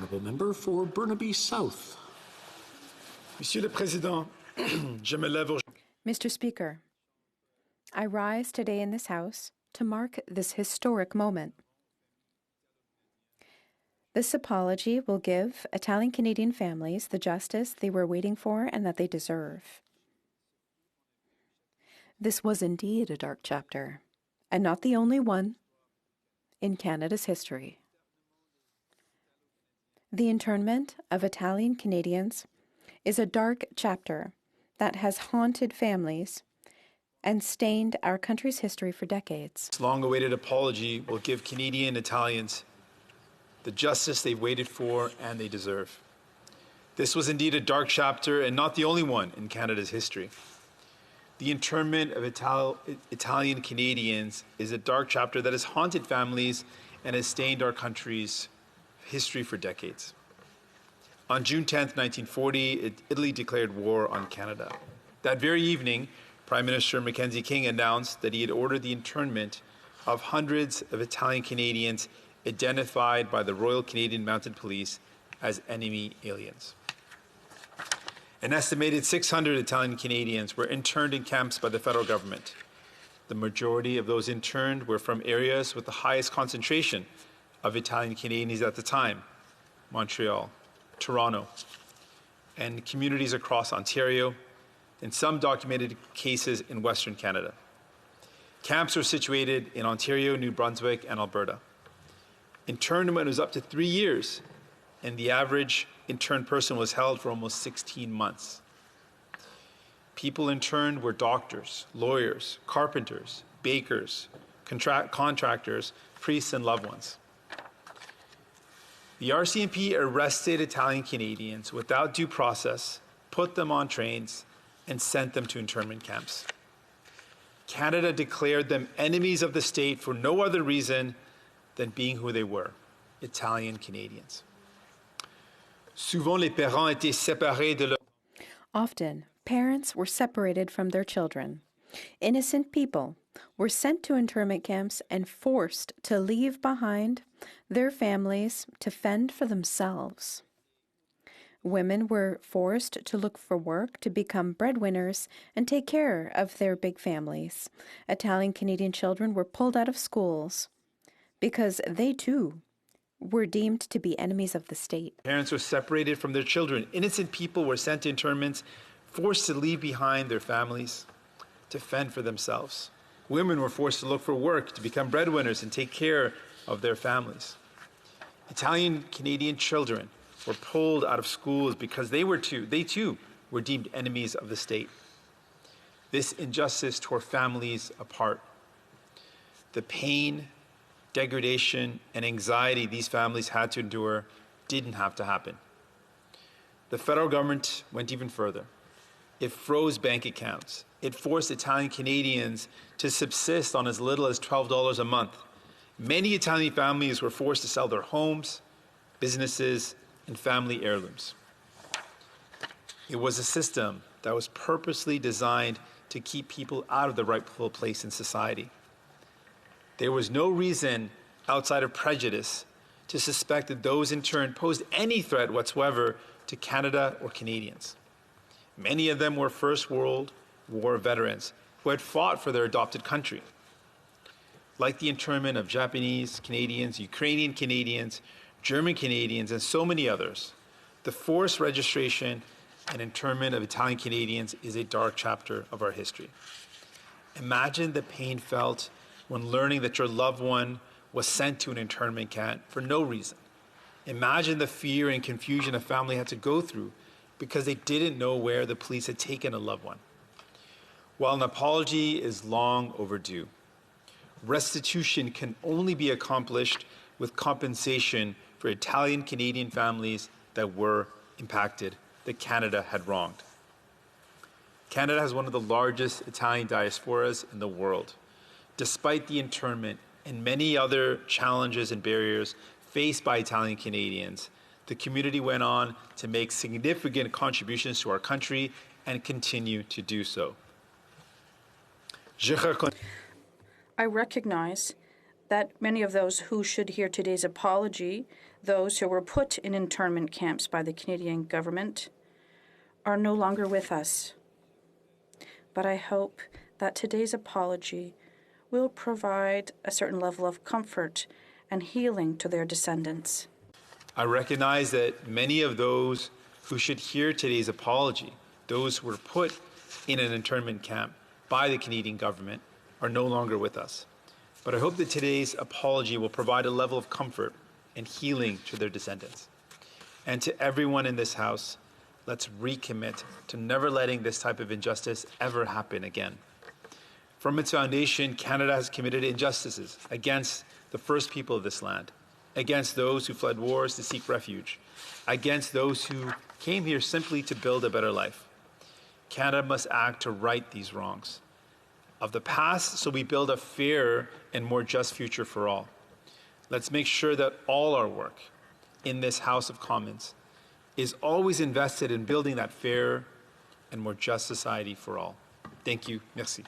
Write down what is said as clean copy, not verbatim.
honourable member for Burnaby South. Monsieur le Président, je me lève Mr. Speaker, I rise today in this House to mark this historic moment. This apology will give Italian-Canadian families the justice they were waiting for and that they deserve. This was indeed a dark chapter, and not the only one, in Canada's history. The internment of Italian Canadians is a dark chapter that has haunted families and stained our country's history for decades. This long-awaited apology will give Canadian Italians the justice they've waited for and they deserve. This was indeed a dark chapter and not the only one in Canada's history. The internment of Italian Canadians is a dark chapter that has haunted families and has stained our country's history for decades. On June 10th, 1940, Italy declared war on Canada. That very evening, Prime Minister Mackenzie King announced that he had ordered the internment of hundreds of Italian Canadians identified by the Royal Canadian Mounted Police as enemy aliens. An estimated 600 Italian Canadians were interned in camps by the federal government. The majority of those interned were from areas with the highest concentration of Italian Canadians at the time, Montreal, Toronto, and communities across Ontario, and some documented cases in Western Canada. Camps were situated in Ontario, New Brunswick, and Alberta. Internment was up to 3 years, and the average interned person was held for almost 16 months. People interned were doctors, lawyers, carpenters, bakers, contractors, priests, and loved ones. The RCMP arrested Italian Canadians without due process, put them on trains, and sent them to internment camps. Canada declared them enemies of the state for no other reason than being who they were, Italian Canadians. Souvent, les parents étaient séparés de leur... Often, parents were separated from their children. Innocent people were sent to internment camps and forced to leave behind their families to fend for themselves. Women were forced to look for work to become breadwinners and take care of their big families. Italian Canadian children were pulled out of schools because they too were deemed to be enemies of the state. Parents were separated from their children. Innocent people were sent to internments, forced to leave behind their families to fend for themselves. Women were forced to look for work to become breadwinners and take care of their families. Italian Canadian children were pulled out of schools because they too were deemed enemies of the state. This injustice tore families apart. The pain, degradation, and anxiety these families had to endure didn't have to happen. The federal government went even further. It froze bank accounts. It forced Italian Canadians to subsist on as little as $12 a month. Many Italian families were forced to sell their homes, businesses, and family heirlooms. It was a system that was purposely designed to keep people out of the rightful place in society. There was no reason outside of prejudice to suspect that those in turn posed any threat whatsoever to Canada or Canadians. Many of them were First World War veterans who had fought for their adopted country. Like the internment of Japanese Canadians, Ukrainian Canadians, German Canadians, and so many others, the forced registration and internment of Italian Canadians is a dark chapter of our history. Imagine the pain felt when learning that your loved one was sent to an internment camp for no reason. Imagine the fear and confusion a family had to go through because they didn't know where the police had taken a loved one. While an apology is long overdue, restitution can only be accomplished with compensation for Italian Canadian families that were impacted, that Canada had wronged. Canada has one of the largest Italian diasporas in the world. Despite the internment and many other challenges and barriers faced by Italian Canadians, the community went on to make significant contributions to our country and continue to do so. I recognize that many of those who should hear today's apology, those who were put in internment camps by the Canadian government, are no longer with us. But I hope that today's apology will provide a certain level of comfort and healing to their descendants. I recognize that many of those who should hear today's apology, those who were put in an internment camp by the Canadian government, are no longer with us. But I hope that today's apology will provide a level of comfort and healing to their descendants. And to everyone in this House, let's recommit to never letting this type of injustice ever happen again. From its foundation, Canada has committed injustices against the first people of this land, against those who fled wars to seek refuge, against those who came here simply to build a better life. Canada must act to right these wrongs of the past so we build a fairer and more just future for all. Let's make sure that all our work in this House of Commons is always invested in building that fairer and more just society for all. Thank you. Merci.